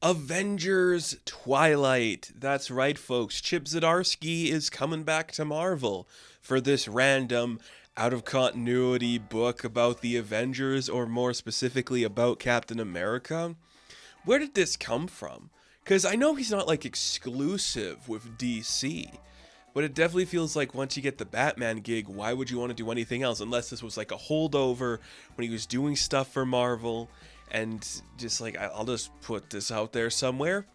Avengers Twilight. That's right, folks. Chip Zdarsky is coming back to Marvel for this random, out of continuity book about the Avengers, or more specifically about Captain America. Where did this come from? Because I know he's not like exclusive with DC, but it definitely feels like once you get the Batman gig, why would you want to do anything else unless this was like a holdover when he was doing stuff for Marvel? And just like, I'll just put this out there somewhere.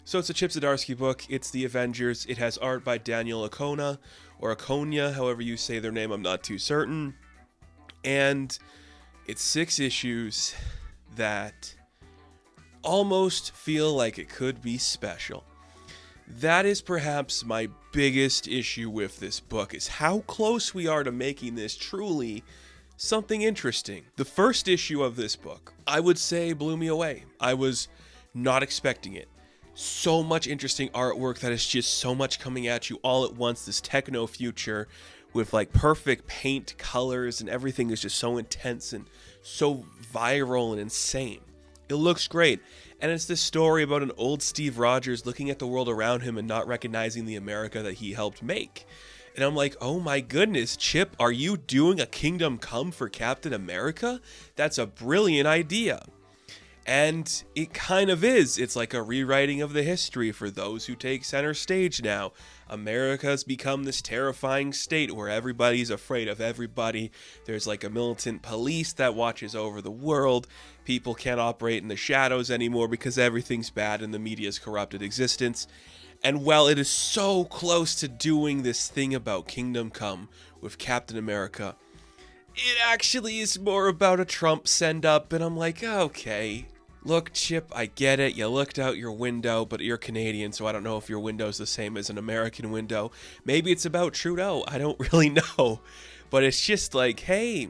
So it's a Chip Zdarsky book. It's the Avengers. It has art by Daniel Acuna, or Acuna, however you say their name, I'm not too certain. And it's 6 issues that almost feel like it could be special. That is perhaps my biggest issue with this book, is how close we are to making this truly something interesting. The first issue of this book, I would say, blew me away. I was not expecting it. So much interesting artwork that is just so much coming at you all at once. This techno future with like perfect paint colors, and everything is just so intense and so viral and insane. It looks great. And it's this story about an old Steve Rogers looking at the world around him and not recognizing the America that he helped make. And I'm like, oh my goodness, Chip, are you doing a Kingdom Come for Captain America? That's a brilliant idea. And it kind of is. It's like a rewriting of the history for those who take center stage now. America's become this terrifying state where everybody's afraid of everybody. There's like a militant police that watches over the world. People can't operate in the shadows anymore because everything's bad and the media's corrupted existence. And while it is so close to doing this thing about Kingdom Come with Captain America, it actually is more about a Trump send-up, and I'm like, okay. Look, Chip, I get it. You looked out your window, but you're Canadian, so I don't know if your window's the same as an American window. Maybe it's about Trudeau. I don't really know. But it's just like, hey,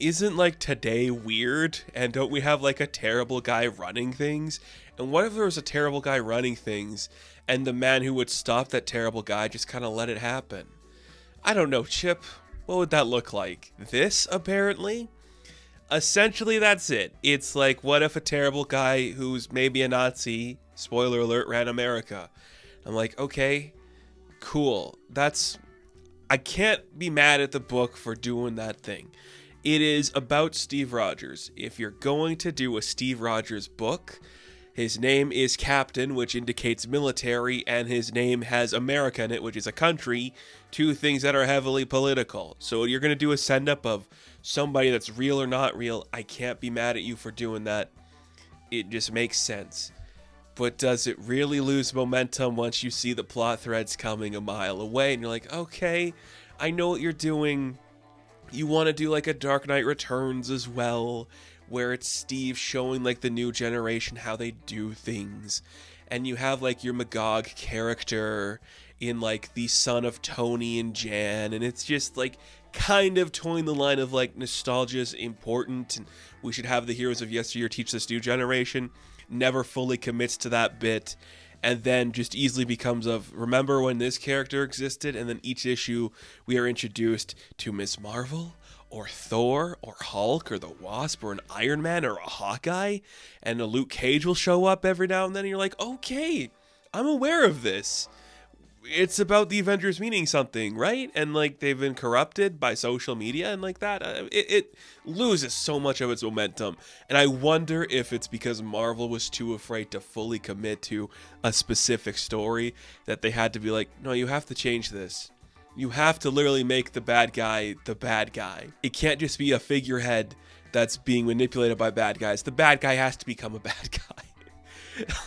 isn't like today weird? And don't we have like a terrible guy running things? And what if there was a terrible guy running things, and the man who would stop that terrible guy just kind of let it happen? I don't know, Chip. What would that look like? This, apparently? Essentially, that's it. It's like, what if a terrible guy who's maybe a Nazi, spoiler alert, ran America? I'm like, okay, cool. I can't be mad at the book for doing that thing. It is about Steve Rogers. If you're going to do a Steve Rogers book, his name is Captain, which indicates military, and his name has America in it, which is a country, 2 things that are heavily political. So you're going to do a send-up of somebody that's real or not real. I can't be mad at you for doing that. It just makes sense. But does it really lose momentum once you see the plot threads coming a mile away? And you're like, okay, I know what you're doing. You want to do like a Dark Knight Returns as well, where it's Steve showing like the new generation how they do things, and you have like your Magog character in like the son of Tony and Jan, and it's just like kind of toying the line of like nostalgia is important and we should have the heroes of yesteryear teach this new generation. Never fully commits to that bit, and then just easily becomes of, remember when this character existed? And then each issue we are introduced to Miss Marvel, or Thor, or Hulk, or the Wasp, or an Iron Man, or a Hawkeye, and a Luke Cage will show up every now and then, and you're like, okay, I'm aware of this. It's about the Avengers meaning something, right? And like they've been corrupted by social media and like that. It loses so much of its momentum. And I wonder if it's because Marvel was too afraid to fully commit to a specific story that they had to be like, no, you have to change this. You have to literally make the bad guy the bad guy. It can't just be a figurehead that's being manipulated by bad guys. The bad guy has to become a bad guy.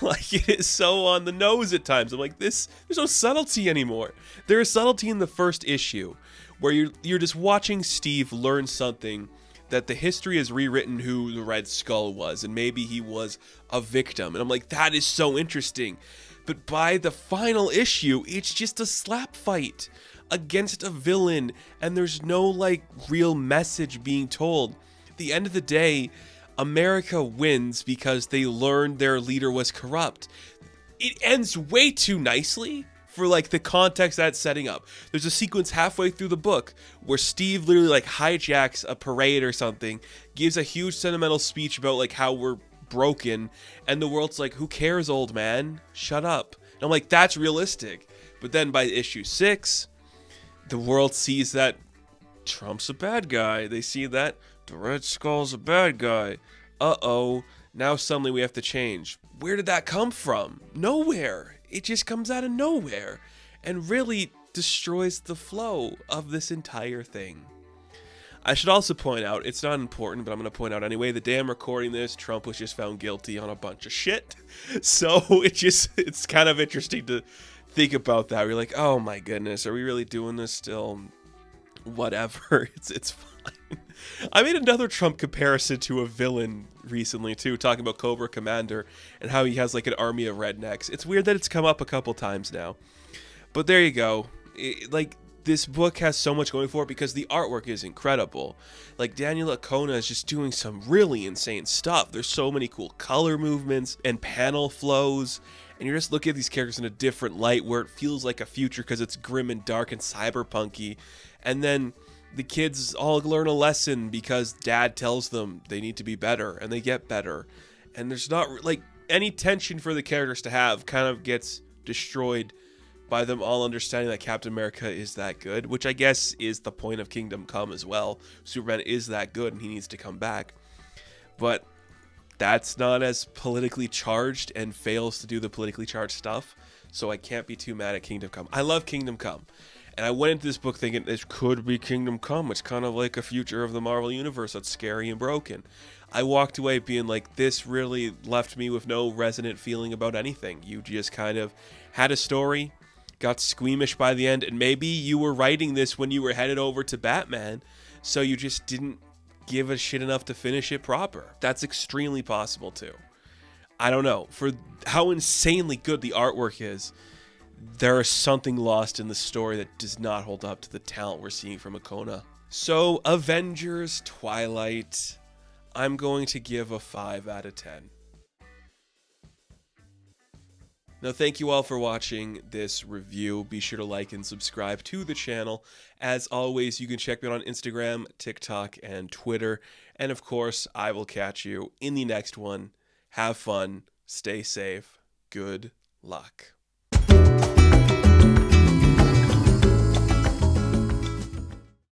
Like, it is so on the nose at times. I'm like, there's no subtlety anymore. There is subtlety in the first issue where you're just watching Steve learn something, that the history has rewritten who the Red Skull was, and maybe he was a victim. And I'm like, that is so interesting. But by the final issue, it's just a slap fight against a villain, and there's no like real message being told. At the end of the day, America wins because they learned their leader was corrupt. It ends way too nicely for like the context that's setting up. There's a sequence halfway through the book where Steve literally like hijacks a parade or something, gives a huge sentimental speech about like how we're broken, and the world's like, who cares, old man? Shut up. And I'm like, that's realistic. But then by issue 6, the world sees that Trump's a bad guy. They see that the Red Skull's a bad guy. Uh-oh. Now suddenly we have to change. Where did that come from? Nowhere. It just comes out of nowhere and really destroys the flow of this entire thing. I should also point out, it's not important, but I'm going to point out anyway, the day I'm recording this, Trump was just found guilty on a bunch of shit. So it's kind of interesting to think about that. We're like, oh my goodness, are we really doing this still? Whatever, it's fine. I made another Trump comparison to a villain recently too, talking about Cobra Commander and how he has like an army of rednecks. It's weird that it's come up a couple times now. But there you go. This book has so much going for it because the artwork is incredible. Like, Daniel Acuna is just doing some really insane stuff. There's so many cool color movements and panel flows, and you're just looking at these characters in a different light where it feels like a future because it's grim and dark and cyberpunky. And then the kids all learn a lesson because dad tells them they need to be better, and they get better. And there's not, like, any tension for the characters to have kind of gets destroyed by them all understanding that Captain America is that good, which I guess is the point of Kingdom Come as well. Superman is that good and he needs to come back. But that's not as politically charged and fails to do the politically charged stuff, so I can't be too mad at Kingdom Come. I love Kingdom Come. And I went into this book thinking this could be Kingdom Come. It's kind of like a future of the Marvel Universe that's scary and broken. I walked away being like, this really left me with no resonant feeling about anything. You just kind of had a story, got squeamish by the end, and maybe you were writing this when you were headed over to Batman, so you just didn't give a shit enough to finish it proper. That's extremely possible too. I don't know. For how insanely good the artwork is, there is something lost in the story that does not hold up to the talent we're seeing from Acuna. So, Avengers Twilight, I'm going to give a 5 out of 10. Now, thank you all for watching this review. Be sure to like and subscribe to the channel. As always, you can check me out on Instagram, TikTok, and Twitter. And of course, I will catch you in the next one. Have fun. Stay safe. Good luck.